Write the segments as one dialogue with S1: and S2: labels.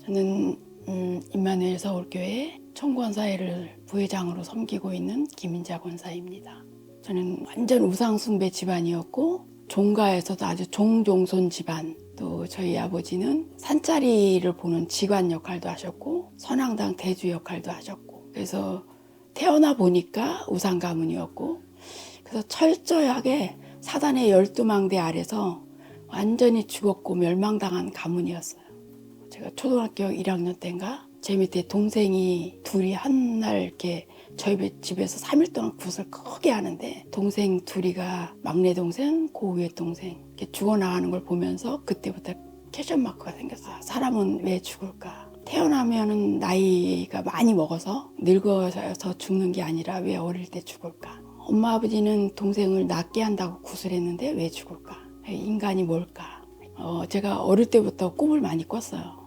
S1: 저는 임마누엘 서울교회 총권사회를 부회장으로 섬기고 있는 김인자 권사입니다. 저는 완전 우상숭배 집안이었고 종가에서도 아주 종종손 집안, 또 저희 아버지는 산자리를 보는 직관 역할도 하셨고 선앙당 대주 역할도 하셨고, 그래서 태어나 보니까 우상 가문이었고, 그래서 철저하게 사단의 12망대 아래서 완전히 죽었고 멸망당한 가문이었어요. 제가 초등학교 1학년 때인가 제 밑에 동생이 둘이 한 날 이렇게 저희 집에서 3일 동안 굿을 크게 하는데, 동생 둘이가 막내 동생, 그 위에 동생 이렇게 죽어나가는 걸 보면서 그때부터 캐션 마크가 생겼어요. 사람은 왜 죽을까? 태어나면은 나이가 많이 먹어서 늙어서 죽는 게 아니라 왜 어릴 때 죽을까? 엄마 아버지는 동생을 낫게 한다고 굿을 했는데 왜 죽을까? 인간이 뭘까? 제가 어릴 때부터 꿈을 많이 꿨어요.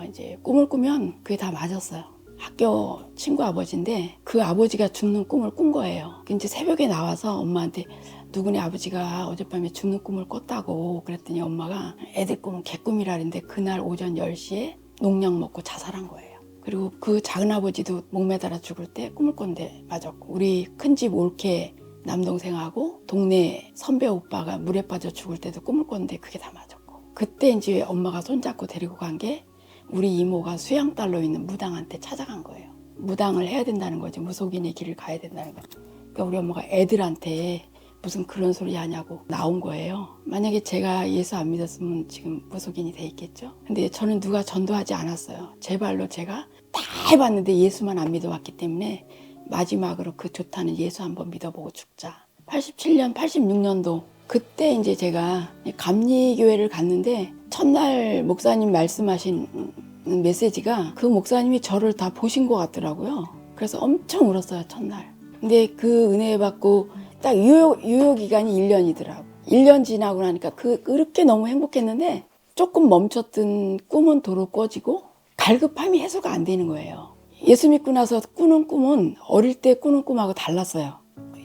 S1: 이제 꿈을 꾸면 그게 다 맞았어요. 학교 친구 아버지인데 그 아버지가 죽는 꿈을 꾼 거예요. 이제 새벽에 나와서 엄마한테 누구네 아버지가 어젯밤에 죽는 꿈을 꿨다고 그랬더니 엄마가 애들 꿈은 개꿈이라 그랬는데 그날 오전 10시에 농약 먹고 자살한 거예요. 그리고 그 작은 아버지도 목매달아 죽을 때 꿈을 꿨는데 맞았고, 우리 큰집 올케 남동생하고 동네 선배 오빠가 물에 빠져 죽을 때도 꿈을 꿨는데 그게 다 맞았고, 그때 이제 엄마가 손잡고 데리고 간 게 우리 이모가 수양딸로 있는 무당한테 찾아간 거예요. 무당을 해야 된다는 거죠. 무속인의 길을 가야 된다는 거죠. 그러니까 우리 엄마가 애들한테 무슨 그런 소리 하냐고 나온 거예요. 만약에 제가 예수 안 믿었으면 지금 무속인이 돼 있겠죠. 근데 저는 누가 전도하지 않았어요. 제 발로 제가 다 해봤는데 예수만 안 믿어왔기 때문에 마지막으로 그 좋다는 예수 한번 믿어보고 죽자. 87년, 86년도 그때 이제 제가 감리교회를 갔는데 첫날 목사님 말씀하신 메시지가 그 목사님이 저를 다 보신 것 같더라고요. 그래서 엄청 울었어요, 첫날. 근데 그 은혜 받고 딱 유효 기간이 1년이더라고. 1년 지나고 나니까 그렇게 너무 행복했는데 조금 멈췄던 꿈은 도로 꺼지고 갈급함이 해소가 안 되는 거예요. 예수 믿고 나서 꾸는 꿈은 어릴 때 꾸는 꿈하고 달랐어요.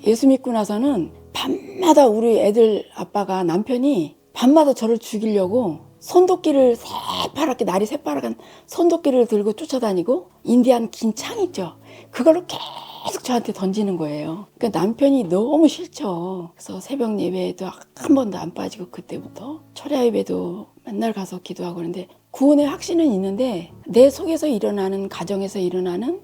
S1: 예수 믿고 나서는 밤마다 우리 애들 아빠가, 남편이 밤마다 저를 죽이려고 손도끼를 새파랗게, 날이 새파랗게 손도끼를 들고 쫓아다니고 인디안 긴 창 있죠. 그걸로 계속 저한테 던지는 거예요. 그러니까 남편이 너무 싫죠. 그래서 새벽 예배에도 한 번도 안 빠지고 그때부터 철야 예배도 맨날 가서 기도하고 그러는데 구원의 확신은 있는데 내 속에서 일어나는, 가정에서 일어나는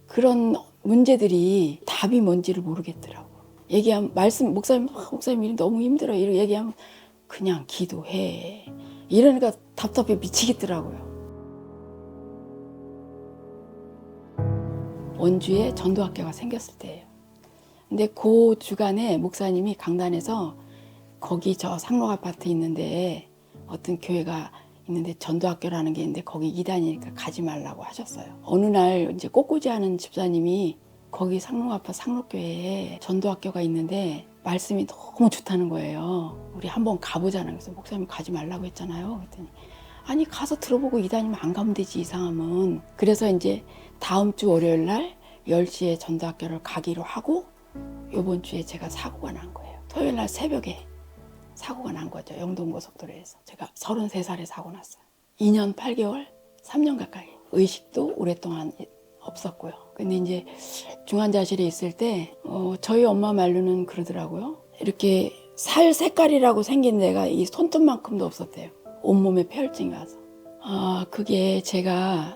S1: 그런 문제들이 답이 뭔지를 모르겠더라고. 얘기하면 목사님 일이 너무 힘들어 이렇게 얘기하면 그냥 기도해 이러니까 답답해 미치겠더라고요. 원주에 전도학교가 생겼을 때예요. 근데 그 주간에 목사님이 강단에서 거기 저 상록 아파트 있는데 어떤 교회가 있는데 전도학교라는 게 있는데 거기 이단이니까 가지 말라고 하셨어요. 어느 날 이제 꽃꽂이 하는 집사님이 거기 상록 아파트 상록교회에 전도학교가 있는데 말씀이 너무 좋다는 거예요. 우리 한번 가보자는. 그래서 목사님 가지 말라고 했잖아요. 그랬더니 아니 가서 들어보고 이단이면 안 가면 되지 이상하면. 그래서 이제 다음 주 월요일 날 10시에 전도학교를 가기로 하고 이번 주에 제가 사고가 난 거예요. 토요일 날 새벽에 사고가 난 거죠. 영동고속도로에서. 제가 33살에 사고 났어요. 2년 8개월, 3년 가까이. 의식도 오랫동안 없었고요. 근데 이제 중환자실에 있을 때 저희 엄마 말로는 그러더라고요. 이렇게 살 색깔이라고 생긴 데가 이 손톱만큼도 없었대요. 온몸에 폐혈증이 와서. 그게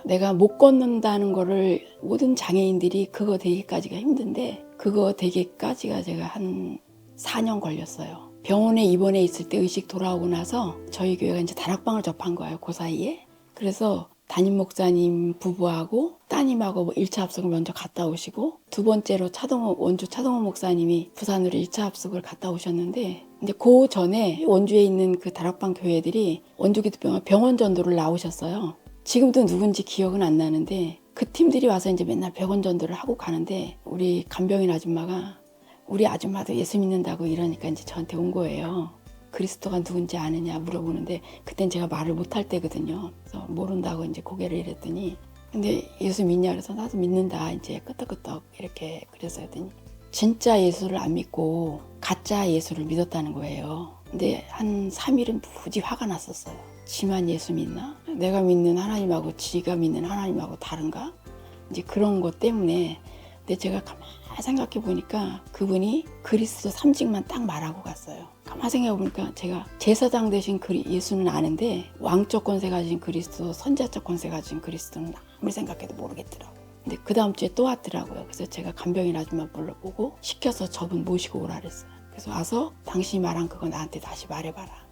S1: 내가 못 걷는다는 거를 모든 장애인들이 그거 되기까지가 힘든데 그거 되기까지가 제가 한 4년 걸렸어요. 병원에 입원해 있을 때 의식 돌아오고 나서 저희 교회가 이제 다락방을 접한 거예요. 그 사이에. 그래서 담임 목사님 부부하고 따님하고 1차 합숙을 먼저 갔다 오시고 두 번째로 원주 차동호 목사님이 부산으로 1차 합숙을 갔다 오셨는데 근데 그 전에 원주에 있는 그 다락방 교회들이 원주기도병원 병원 전도를 나오셨어요. 지금도 누군지 기억은 안 나는데 그 팀들이 와서 이제 맨날 병원 전도를 하고 가는데 우리 간병인 아줌마가 우리 아줌마도 예수 믿는다고 이러니까 이제 저한테 온 거예요. 그리스도가 누군지 아느냐 물어보는데 그땐 제가 말을 못할 때거든요. 그래서 모른다고 이제 고개를 이랬더니 근데 예수 믿냐 그래서 나도 믿는다 이제 끄떡끄떡 이렇게 그래서 했더니 진짜 예수를 안 믿고 가짜 예수를 믿었다는 거예요. 근데 한 3일은 무지 화가 났었어요. 지만 예수 믿나? 내가 믿는 하나님하고 지가 믿는 하나님하고 다른가? 이제 그런 것 때문에. 근데 제가 가만히 생각해 보니까 그분이 그리스도 3직만 딱 말하고 갔어요. 가만히 생각해 보니까 제가 제사장 되신 예수는 아는데 왕적 권세 가진 그리스도, 선자적 권세 가진 그리스도는 아무리 생각해도 모르겠더라고요. 근데 그 다음 주에 또 왔더라고요. 그래서 제가 간병인 아줌마 불러보고 시켜서 저분 모시고 오라 그랬어요. 그래서 와서 당신이 말한 그거 나한테 다시 말해봐라.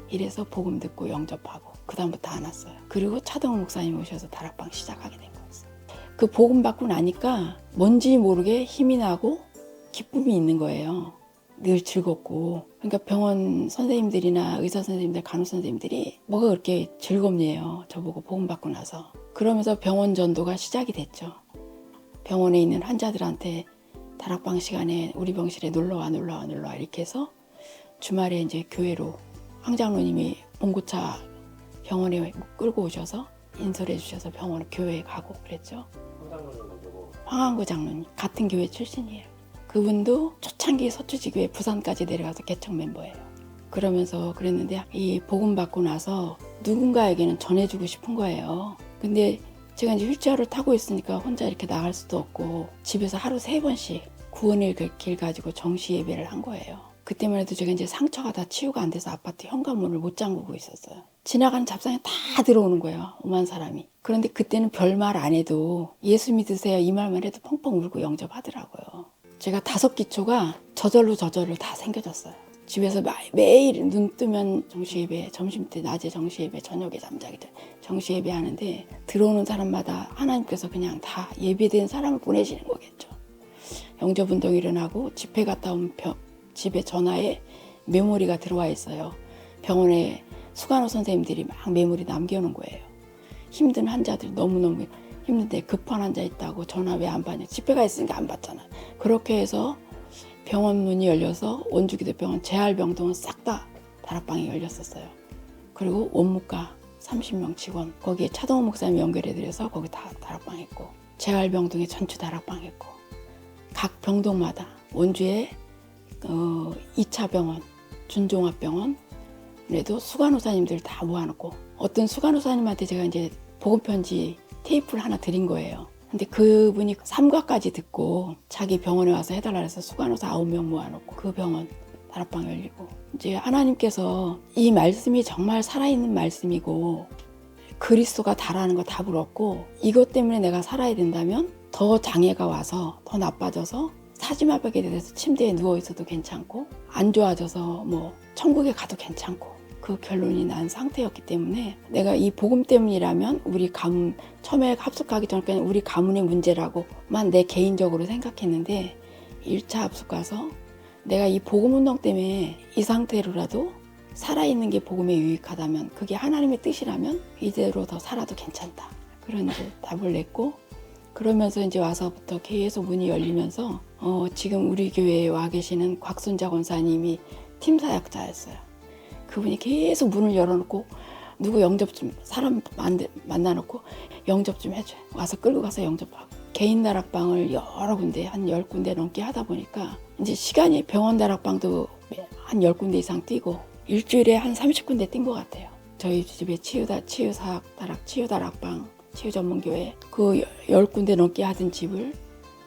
S1: 이래서 복음 듣고 영접하고 그 다음부터 안 왔어요. 그리고 차동호 목사님 오셔서 다락방 시작하게 된 거였어요. 그 복음 받고 나니까 뭔지 모르게 힘이 나고 기쁨이 있는 거예요. 늘 즐겁고. 그러니까 병원 선생님들이나 의사 선생님들, 간호 선생님들이 뭐가 그렇게 즐겁네요. 저보고 복음 받고 나서. 그러면서 병원 전도가 시작이 됐죠. 병원에 있는 환자들한테 다락방 시간에 우리 병실에 놀러와 이렇게 해서 주말에 이제 교회로 황장로님이 봉고차 병원에 끌고 오셔서 인솔해 주셔서 병원 교회에 가고 그랬죠.
S2: 황장로님은 누구?
S1: 황한구 장로님 같은 교회 출신이에요. 그분도 초창기 서초지교회 부산까지 내려가서 개척 멤버예요. 그러면서 그랬는데 이 복음 받고 나서 누군가에게는 전해주고 싶은 거예요. 근데 제가 이제 휠체어를 타고 있으니까 혼자 이렇게 나갈 수도 없고 집에서 하루 3번씩 구원의 길 가지고 정시 예배를 한 거예요. 그때만 해도 제가 이제 상처가 다 치유가 안 돼서 아파트 현관문을 못 잠그고 있었어요. 지나가는 잡상에 다 들어오는 거예요. 오만 사람이. 그런데 그때는 별말 안 해도 예수 믿으세요 이 말만 해도 펑펑 울고 영접하더라고요. 제가 5기초가 저절로 다 생겨졌어요. 집에서 매일 눈 뜨면 정시예배, 점심때 낮에 정시예배, 저녁에 잠자기 전 정시예배 하는데 들어오는 사람마다 하나님께서 그냥 다 예배된 사람을 보내시는 거겠죠. 영접운동이 일어나고 집회 갔다 오면 집에 전화에 메모리가 들어와 있어요. 병원에 수간호 선생님들이 막 메모리 남겨놓은 거예요. 힘든 환자들 너무너무 힘든데 급한 환자 있다고 전화 왜 안 받냐. 집회가 있으니까 안 받잖아. 그렇게 해서 병원 문이 열려서 원주기도병원 재활병동은 싹 다 다락방이 열렸었어요. 그리고 원무과 30명 직원 거기에 차동호 목사님 연결해드려서 거기 다 다락방 했고 재활병동에 전주 다락방 했고 각 병동마다 원주에 2차 병원 준종합병원 그래도 수간호사님들 다 모아놓고 어떤 수간호사님한테 제가 이제 복음편지 테이프를 하나 드린 거예요. 근데 그분이 삼과까지 듣고 자기 병원에 와서 해달라 해서 수간호사 9명 모아놓고 그 병원 다락방 열리고 이제 하나님께서 이 말씀이 정말 살아있는 말씀이고 그리스도가 다라는 거 답을 얻고 이것 때문에 내가 살아야 된다면 더 장애가 와서 더 나빠져서 사지마비에 대해서 침대에 누워있어도 괜찮고 안 좋아져서 뭐 천국에 가도 괜찮고 그 결론이 난 상태였기 때문에 내가 이 복음 때문이라면 우리 가문 처음에 합숙하기 전까지 우리 가문의 문제라고만 내 개인적으로 생각했는데 1차 합숙 가서 내가 이 복음 운동 때문에 이 상태로라도 살아있는 게 복음에 유익하다면 그게 하나님의 뜻이라면 이대로 더 살아도 괜찮다. 그런 이제 답을 냈고 그러면서 이제 와서부터 계속 문이 열리면서 지금 우리 교회에 와 계시는 곽순자 권사님이 팀 사역자였어요. 그분이 계속 문을 열어놓고 누구 영접 좀 사람 만나놓고 영접 좀 해줘요. 와서 끌고 가서 영접하고 개인 다락방을 여러 군데 한 10군데 넘게 하다 보니까 이제 시간이 병원 다락방도 한 10군데 이상 뛰고 일주일에 한 30군데 뛴 것 같아요. 저희 집에 치유 다락방 치유 전문교회 그 10군데 넘게 하던 집을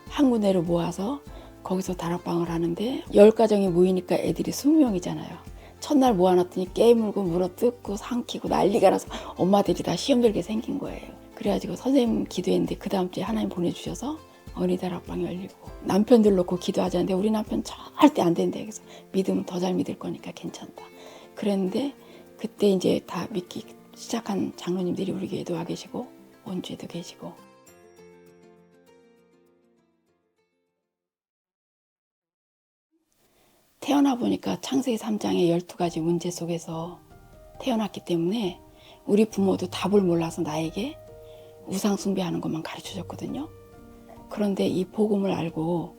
S1: 한 군데로 모아서 거기서 다락방을 하는데 10가정이 모이니까 애들이 20명이잖아요. 첫날 모아놨더니 깨물고 물어뜯고 삼키고 난리가 나서 엄마들이 다 시험 들게 생긴 거예요. 그래가지고 선생님 기도했는데 그 다음 주에 하나님 보내주셔서 어린이 다락방이 열리고 남편들 놓고 기도하자는데 우리 남편 절대 안 된대. 그래서 믿으면 더 잘 믿을 거니까 괜찮다. 그랬는데 그때 이제 다 믿기 시작한 장로님들이 우리 교회도 와 계시고 원주에도 계시고 태어나 보니까 창세기 3장의 12가지 문제 속에서 태어났기 때문에 우리 부모도 답을 몰라서 나에게 우상 숭배하는 것만 가르쳐줬거든요. 그런데 이 복음을 알고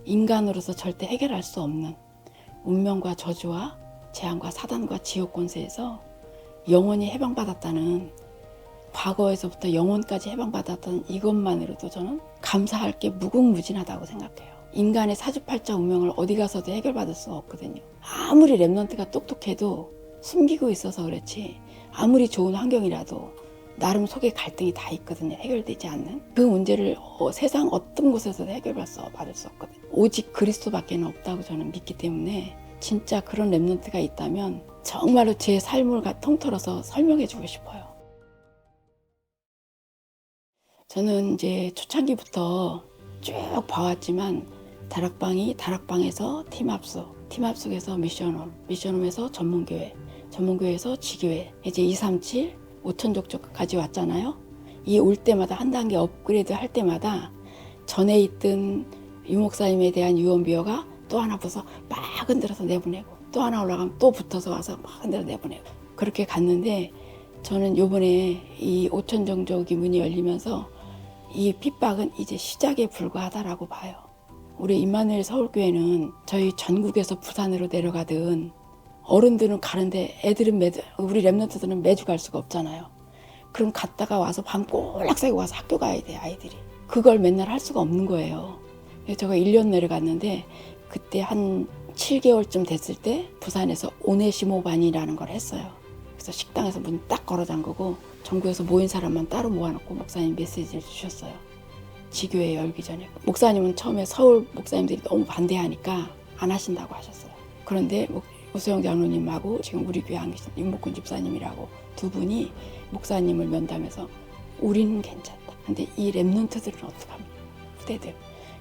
S1: 인간으로서 절대 해결할 수 없는 운명과 저주와 재앙과 사단과 지옥 권세에서 영원히 해방받았다는 과거에서부터 영원까지 해방받았던 이것만으로도 저는 감사할 게 무궁무진하다고 생각해요. 인간의 사주팔자 운명을 어디 가서도 해결받을 수가 없거든요. 아무리 랩런트가 똑똑해도 숨기고 있어서 그렇지, 아무리 좋은 환경이라도 나름 속에 갈등이 다 있거든요. 해결되지 않는 그 문제를 세상 어떤 곳에서도 해결받을 수 없거든요. 오직 그리스도밖에 없다고 저는 믿기 때문에 진짜 그런 랩런트가 있다면 정말로 제 삶을 통틀어서 설명해 주고 싶어요. 저는 이제 초창기부터 쭉 봐왔지만 다락방이 다락방에서 팀합숙, 팀합숙에서 미션홈, 미션홈에서 전문교회, 전문교회에서 지교회, 이제 237, 5천족까지 왔잖아요. 이 올 때마다 한 단계 업그레이드 할 때마다 전에 있던 유목사님에 대한 유언비어가 또 하나 붙어서 막 흔들어서 내보내고, 또 하나 올라가면 또 붙어서 와서 막 흔들어 내보내고, 그렇게 갔는데 저는 요번에 이 5천정족이 문이 열리면서 이 핍박은 이제 시작에 불과하다라고 봐요. 우리 임마누엘 서울교회는 저희 전국에서 부산으로 내려가든 어른들은 가는데 애들은 우리 랩런트들은 매주 갈 수가 없잖아요. 그럼 갔다가 와서 밤 꼬락 새고 와서 학교 가야 돼, 아이들이. 그걸 맨날 할 수가 없는 거예요. 그래서 제가 1년 내려갔는데 그때 한 7개월쯤 됐을 때 부산에서 오네시모반이라는 걸 했어요. 그래서 식당에서 문 딱 걸어 잠그고 전국에서 모인 사람만 따로 모아놓고 목사님 메시지를 주셨어요. 지교회 열기 전에. 목사님은 처음에 서울 목사님들이 너무 반대하니까 안 하신다고 하셨어요. 그런데 오수영 장로님하고 지금 우리 교회 안 계신 임복근 집사님이라고 두 분이 목사님을 면담해서 우리는 괜찮다. 근데 이 랩런트들은 어떡합니까? 후대들.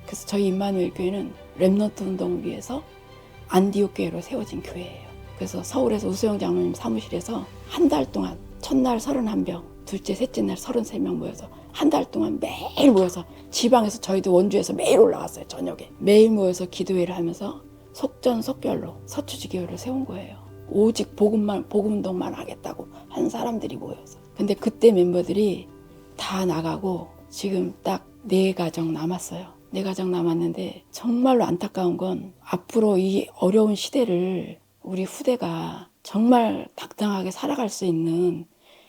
S1: 그래서 저희 임마누엘 교회는 랩런트 운동을 위해서 안디옥 교회로 세워진 교회예요. 그래서 서울에서 우수영 장로님 사무실에서 한 달 동안 첫날 31명, 둘째, 셋째 날 33명 모여서 한 달 동안 매일 모여서 지방에서 저희도 원주에서 매일 올라갔어요. 저녁에. 매일 모여서 기도회를 하면서 속전속결로 서초지교회를 세운 거예요. 오직 복음 운동만 하겠다고 한 사람들이 모여서. 근데 그때 멤버들이 다 나가고 지금 딱 4가정 남았어요. 4가정 남았는데 정말로 안타까운 건 앞으로 이 어려운 시대를 우리 후대가 정말 당당하게 살아갈 수 있는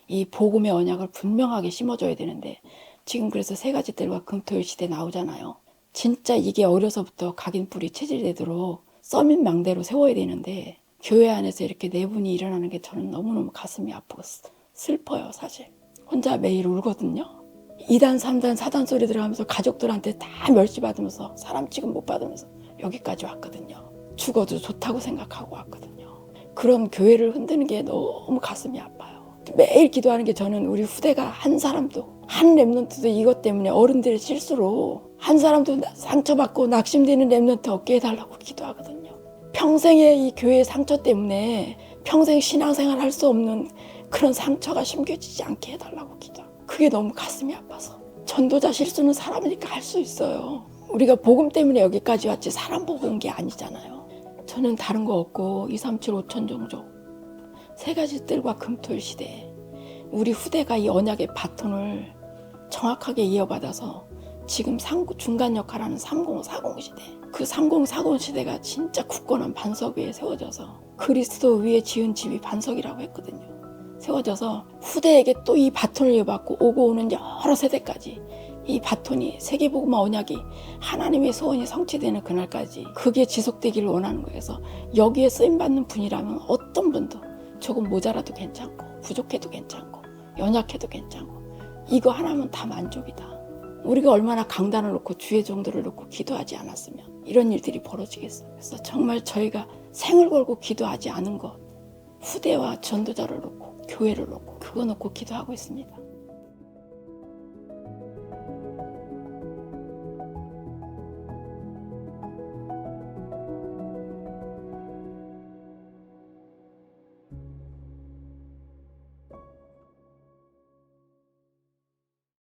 S1: 이 복음의 언약을 분명하게 심어줘야 되는데 지금 그래서 3가지 뜰과 금토일 시대 나오잖아요. 진짜 이게 어려서부터 각인 뿌리 체질되도록 써민망대로 세워야 되는데 교회 안에서 이렇게 내분이 일어나는 게 저는 너무너무 가슴이 아프고 슬퍼요. 사실 혼자 매일 울거든요. 2단 3단 4단 소리 들어가면서 가족들한테 다 멸시받으면서 사람 취급 못 받으면서 여기까지 왔거든요. 죽어도 좋다고 생각하고 왔거든요. 그런 교회를 흔드는 게 너무 가슴이 아파요. 매일 기도하는 게 저는 우리 후대가 한 사람도, 한 랩런트도 이것 때문에 어른들의 실수로 한 사람도 상처받고 낙심되는 랩런트 없게 해달라고 기도하거든요. 평생의 이 교회의 상처 때문에 평생 신앙생활 할 수 없는 그런 상처가 심겨지지 않게 해달라고 기도하고, 그게 너무 가슴이 아파서. 전도자 실수는 사람이니까 할 수 있어요. 우리가 복음 때문에 여기까지 왔지 사람 보고 온 게 아니잖아요. 저는 다른 거 없고 237 5천종족 3가지 뜰과 금토일 시대에 우리 후대가 이 언약의 바톤을 정확하게 이어받아서 지금 중간 역할하는 3040 시대, 그 3040 시대가 진짜 굳건한 반석 위에 세워져서 그리스도 위에 지은 집이 반석이라고 했거든요. 세워져서 후대에게 또 이 바톤을 이어받고 오고 오는 여러 세대까지 이 바톤이 세계복음화 언약이 하나님의 소원이 성취되는 그날까지 그게 지속되기를 원하는 거예요. 그래서 여기에 쓰임받는 분이라면 어떤 분도 조금 모자라도 괜찮고 부족해도 괜찮고 연약해도 괜찮고 이거 하나면 다 만족이다. 우리가 얼마나 강단을 놓고 주의 정도를 놓고 기도하지 않았으면 이런 일들이 벌어지겠어요. 그래서 정말 저희가 생을 걸고 기도하지 않은 것, 후대와 전도자를 놓고 교회를 놓고 그거 놓고 기도하고 있습니다.